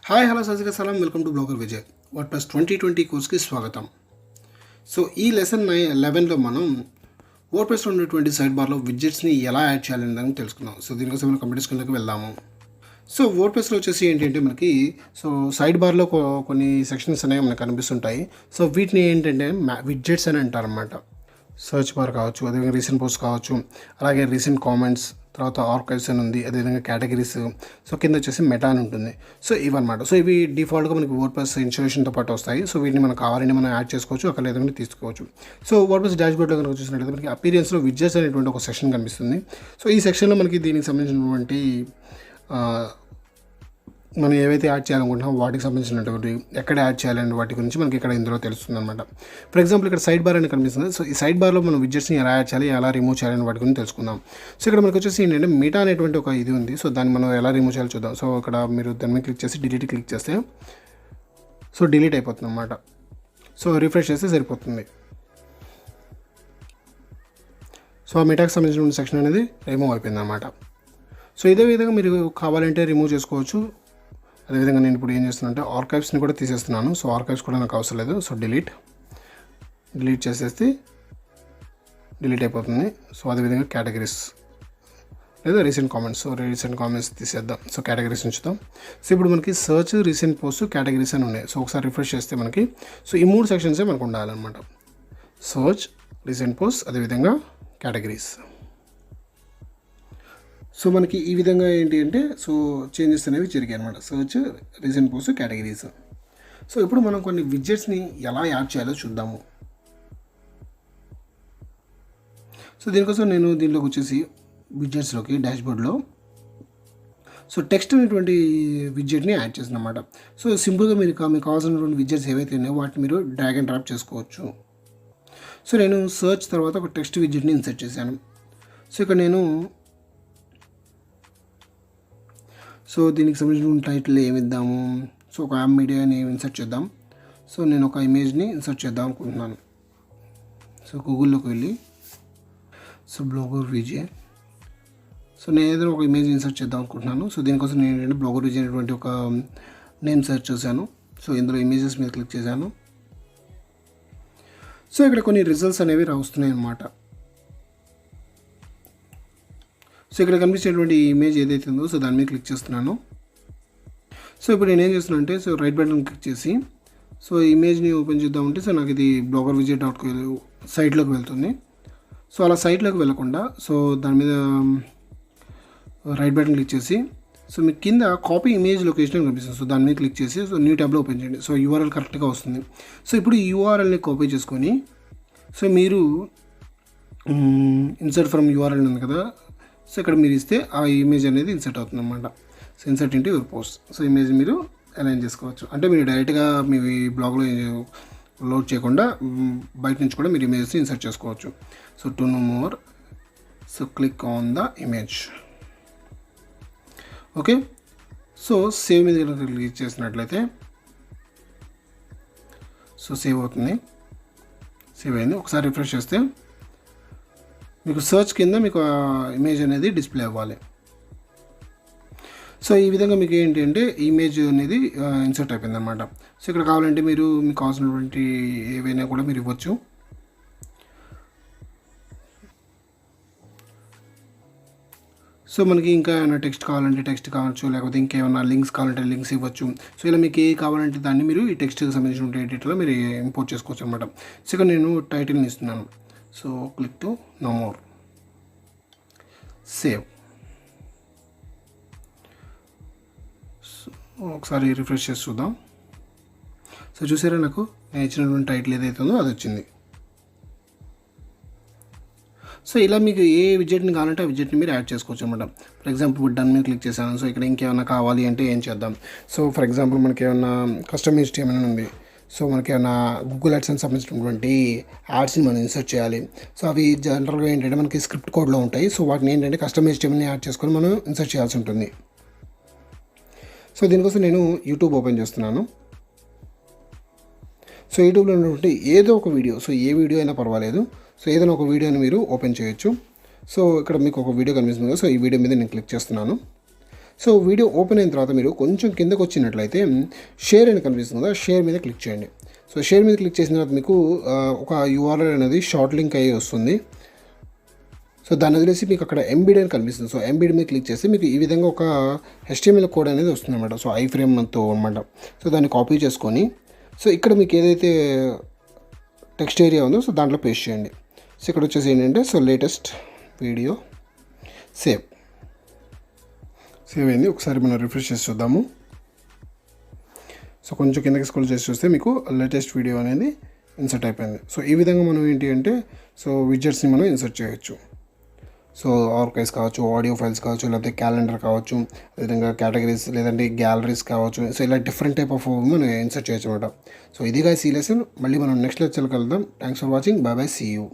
Hi hello సజ్జగా సలాం welcome to WordPress WordPress 2020 కోర్స్కి స్వాగతం. సో ఈ లెసన్ 11లో మనం WordPress 2020 సైడ్ బార్లో విడ్జెట్స్ని ఎలా యాడ్ చేయాలని దాన్ని తెలుసుకుందాం. సో దీనికోసం మనం కంప్యూటర్ స్క్రీన్లోకి వెళ్దాము. సో WordPressలో వచ్చేసి ఏంటంటే మనకి సైడ్ బార్లో కొన్ని సెక్షన్స్ అనేవి మనకు కనిపిస్తుంటాయి. సో వీటిని ఏంటంటే విడ్జెట్స్ అని అంటారన్నమాట. సర్చ్ బార్ కావచ్చు, అదేవిధంగా రీసెంట్ పోస్ట్ కావచ్చు, అలాగే రీసెంట్ కామెంట్స్, తర్వాత ఆర్కైవ్స్ అని ఉంది, అదేవిధంగా కేటగిరీస్, సో కింద వచ్చేసి మెటా అని ఉంటుంది. సో ఇవన్నమాట. సో ఇవి డిఫాల్ట్గా మనకి WordPress ఇన్స్టాలేషన్తో పాటు వస్తాయి. సో వీటిని మనకు కావాలని మనం యాడ్ చేసుకోవచ్చు, అక్కడ లేదంటే తీసుకోవచ్చు. సో WordPress డాష్బోర్డ్లో కనుక చూసినట్లయితే మనకి అపీరియన్స్లో విడ్జెట్స్ అనేటువంటి ఒక సెక్షన్ కనిపిస్తుంది. సో ఈ సెక్షన్లో మనకి దీనికి సంబంధించినటువంటి మనం ఏవైతే యాడ్ చేయాలనుకుంటున్నామో వాటికి సంబంధించినటువంటి ఎక్కడ యాడ్ చేయాలని వాటి గురించి మనకి ఇక్కడ ఇందులో తెలుస్తుంది అనమాట. ఫర్ ఎగ్జాంపుల్ ఇక్కడ సైడ్ బార్ అని కనిపిస్తుంది. సో ఈ సైడ్ బార్లో మనం విడ్జెట్స్ని ఎలా యాడ్ చేయాలి, ఎలా రిమూవ్ చేయాలని వాటి గురించి తెలుసుకుందాం. సో ఇక్కడ మనకు వచ్చేసి ఏంటంటే మెటా అనేటువంటి ఒక ఇది ఉంది. సో దాన్ని మనం ఎలా రిమూవ్ చేయాలో చూద్దాం. సో ఇక్కడ మీరు దాని మీద క్లిక్ చేసి డిలీట్ క్లిక్ చేస్తే సో డిలీట్ అయిపోతుంది అనమాట. సో రిఫ్రెష్ చేస్తే సరిపోతుంది. సో ఆ మెటాకి సంబంధించిన సెక్షన్ అనేది రిమూవ్ అయిపోయింది అనమాట. సో ఇదే విధంగా మీరు కావాలంటే రిమూవ్ చేసుకోవచ్చు. అదేవిధంగా నేను ఇప్పుడు ఏం చేస్తున్నానంటే ఆర్కైవ్స్ని కూడా తీసేస్తున్నాను. సో ఆర్కైవ్స్ కూడా నాకు అవసరం లేదు. సో డిలీట్ చేసేస్తే డిలీట్ అయిపోతుంది. సో అదేవిధంగా కేటగిరీస్ లేదా recent comments. So recent comments తీసేద్దాం. సో కేటగిరీస్ ఉంచుతాం. సో ఇప్పుడు మనకి సర్చ్, రీసెంట్ పోస్ట్, కేటగిరీస్ అని ఉన్నాయి. సో ఒకసారి రిఫ్రెష్ చేస్తే మనకి సో ఈ 3 సెక్షన్సే మనకు ఉండాలన్నమాట. సర్చ్, రీసెంట్ పోస్ట్, అదేవిధంగా కేటగిరీస్. సో మనకి ఈ విధంగా ఏంటి అంటే సో చేంజెస్ అనేవి జరిగాయి అనమాట. Search, recent post, categories. So ఇప్పుడు మనం కొన్ని విడ్జెట్స్ని ఎలా యాడ్ చేయాలో చూద్దాము. సో దీనికోసం నేను దీనిలోకి వచ్చేసి విడ్జెట్స్లోకి డాష్బోర్డ్లో సో టెక్స్ట్ అనేటువంటి విడ్జెట్ని యాడ్ చేసాను అనమాట. సో సింపుల్గా మీకు కావాల్సినటువంటి విడ్జెట్స్ ఏవైతే ఉన్నాయో వాటిని మీరు డ్రాగ్ అండ్ డ్రాప్ చేసుకోవచ్చు. సో నేను సర్చ్ తర్వాత ఒక టెక్స్ట్ విడ్జెట్ని ఇన్సర్ట్ చేశాను. సో ఇక్కడ నేను సో దీనికి సంబంధించిన టైటిల్ ఏమి ఇద్దాము. సో ఒక యాప్ మీడియాని ఇన్సర్ట్ చేద్దాం. సో నేను ఒక ఇమేజ్ని ఇన్సర్ట్ చేద్దాం అనుకుంటున్నాను. సో గూగుల్లోకి వెళ్ళి సో bloggervj. సో నేను ఏదైనా ఒక ఇమేజ్ ఇన్సర్ట్ చేద్దాం అనుకుంటున్నాను. సో దీనికోసం నేను ఏంటంటే bloggervj అనేటువంటి ఒక నేమ్ సెర్చ్ చేశాను. సో ఇందులో ఇమేజెస్ మీద క్లిక్ చేశాను. సో ఇక్కడ కొన్ని రిజల్ట్స్ అనేవి వస్తున్నాయి అన్నమాట. సో ఇక్కడ కనిపించేటువంటి ఇమేజ్ ఏదైతే ఉందో సో దాని మీద క్లిక్ చేస్తున్నాను. సో ఇప్పుడు నేను ఏం చేస్తున్నాను అంటే సో రైట్ బటన్ క్లిక్ చేసి సో ఇమేజ్ని ఓపెన్ చేద్దామంటే సో నాకు ఇది bloggervj.com సైట్లోకి వెళ్తుంది. సో అలా సైట్లోకి వెళ్ళకుండా సో దాని మీద రైట్ బటన్ క్లిక్ చేసి సో మీకు కింద కాపీ ఇమేజ్ లొకేషన్ కనిపిస్తుంది. సో దాని మీద క్లిక్ చేసి సో న్యూ ట్యాబ్లో ఓపెన్ చేయండి. సో URL కరెక్ట్గా వస్తుంది. సో ఇప్పుడు ఈ URLని కాపీ చేసుకొని సో మీరు ఇన్సర్ట్ ఫ్రమ్ URL ఉంది కదా, సో ఇక్కడ మీరు ఇస్తే ఆ ఇమేజ్ అనేది ఇన్సర్ట్ అవుతుంది అన్నమాట. So insert into your post. So image మీరు అలైన్ చేసుకోవచ్చు. అంటే మీరు డైరెక్ట్గా మీ బ్లాగ్లో లోడ్ చేయకుండా బయట నుంచి కూడా మీరు ఇమేజెస్ ఇన్సర్ట్ చేసుకోవచ్చు. So to know more so click on the image. Okay. So save మీద క్లిక్ చేసినట్లయితే సో సేవ్ అవుతుంది. సేవ్ అయింది. ఒకసారి రిఫ్రెష్ చేస్తే మీకు సర్చ్ కింద మీకు ఇమేజ్ అనేది డిస్ప్లే అవ్వాలి. సో ఈ విధంగా మీకు ఏంటి అంటే ఇమేజ్ అనేది ఇన్సర్ట్ అయిపోయింది అనమాట. సో ఇక్కడ కావాలంటే మీరు మీకు కావాల్సినటువంటి ఏవైనా కూడా మీరు ఇవ్వచ్చు. సో మనకి ఇంకా ఏమైనా టెక్స్ట్ కావాలంటే టెక్స్ట్ కావచ్చు, లేకపోతే ఇంకేమైనా లింక్స్ కావాలంటే లింక్స్ ఇవ్వచ్చు. సో ఇలా మీకు ఏ కావాలంటే దాన్ని మీరు ఈ టెక్స్ట్కి సంబంధించిన ఎడిట్లో మీరు ఇంపోర్ట్ చేసుకోవచ్చు అనమాట. సో ఇక్కడ నేను టైటిల్ని ఇస్తున్నాను. So click to know more, save. ఒకసారి రిఫ్రెష్ చేసి చూద్దాం. సో చూసారా, నాకు నేను ఇచ్చినటువంటి టైటిల్ ఏదైతే ఉందో అది వచ్చింది. సో ఇలా మీకు ఏ విడ్జెట్ని కావాలంటే ఆ విడ్జెట్ని మీరు యాడ్ చేసుకోవచ్చు అనమాట. ఫర్ ఎగ్జాంపుల్ డన్ మీద క్లిక్ చేశాను. సో ఇక్కడ ఇంకేమైనా కావాలి అంటే ఏం చేద్దాం. సో ఫర్ ఎగ్జాంపుల్ మనకి ఏమైనా కస్టమ్ HTML ఉంది. సో మనకి ఏమైనా గూగుల్ యాడ్స్కి సంబంధించినటువంటి యాడ్స్ని మనం ఇన్సర్ట్ చేయాలి. సో అవి జనరల్గా ఏంటంటే మనకి స్క్రిప్ట్ కోడ్లో ఉంటాయి. సో వాటిని ఏంటంటే కస్టమ్ HTMLని యాడ్ చేసుకొని మనం ఇన్సర్ట్ చేయాల్సి ఉంటుంది. సో దీనికోసం నేను యూట్యూబ్ ఓపెన్ చేస్తున్నాను. సో యూట్యూబ్లో ఉన్నటువంటి ఏదో ఒక వీడియో, సో ఏ వీడియో అయినా పర్వాలేదు, సో ఏదైనా ఒక వీడియోని మీరు ఓపెన్ చేయొచ్చు. సో ఇక్కడ మీకు ఒక వీడియో కనిపిస్తుంది కదా, సో ఈ వీడియో మీద నేను క్లిక్ చేస్తున్నాను. సో వీడియో ఓపెన్ అయిన తర్వాత మీరు కొంచెం కిందకు వచ్చినట్లయితే షేర్ అని కనిపిస్తుంది కదా, షేర్ మీద క్లిక్ చేయండి. సో షేర్ మీద క్లిక్ చేసిన తర్వాత మీకు ఒక URL అనేది షార్ట్ లింక్ అయ్యి వస్తుంది. సో దాన్ని వదిలేసి మీకు అక్కడ ఎంబెడ్ అని కనిపిస్తుంది. సో ఎంబెడ్ మీద క్లిక్ చేస్తే మీకు ఈ విధంగా ఒక HTML కోడ్ అనేది వస్తుంది అనమాట. సో iframeతో అనమాట. సో దాన్ని కాపీ చేసుకొని సో ఇక్కడ మీకు ఏదైతే టెక్స్ట్ ఏరియా ఉందో సో దాంట్లో పేస్ట్ చేయండి. సో ఇక్కడ వచ్చేసి ఏంటంటే సో లేటెస్ట్ వీడియో సేవ్ అయింది. ఒకసారి మనం రిఫ్రెష్ చేసి చూద్దాము. సో కొంచెం కిందకి స్క్రోల్ చేసి చూస్తే మీకు లేటెస్ట్ వీడియో అనేది ఇన్సర్ట్ అయిపోయింది. సో ఈ విధంగా మనం ఏంటి అంటే సో విడ్జెట్స్ని మనం ఇన్సర్ట్ చేయొచ్చు. సో ఆర్కైవ్స్ కావచ్చు, ఆడియో ఫైల్స్ కావచ్చు, లేకపోతే క్యాలెండర్ కావచ్చు, అదేవిధంగా కేటగిరీస్ లేదంటే గ్యాలరీస్ కావచ్చు. సో ఇలా డిఫరెంట్ టైప్ ఆఫ్ మనం ఇన్సర్ట్ చేయొచ్చు అనమాట. సో ఇది guys ఈ లెసన్. మళ్ళీ మనం నెక్స్ట్ లెక్చర్కి వెళ్దాం. Thanks for watching. Bye bye, see you.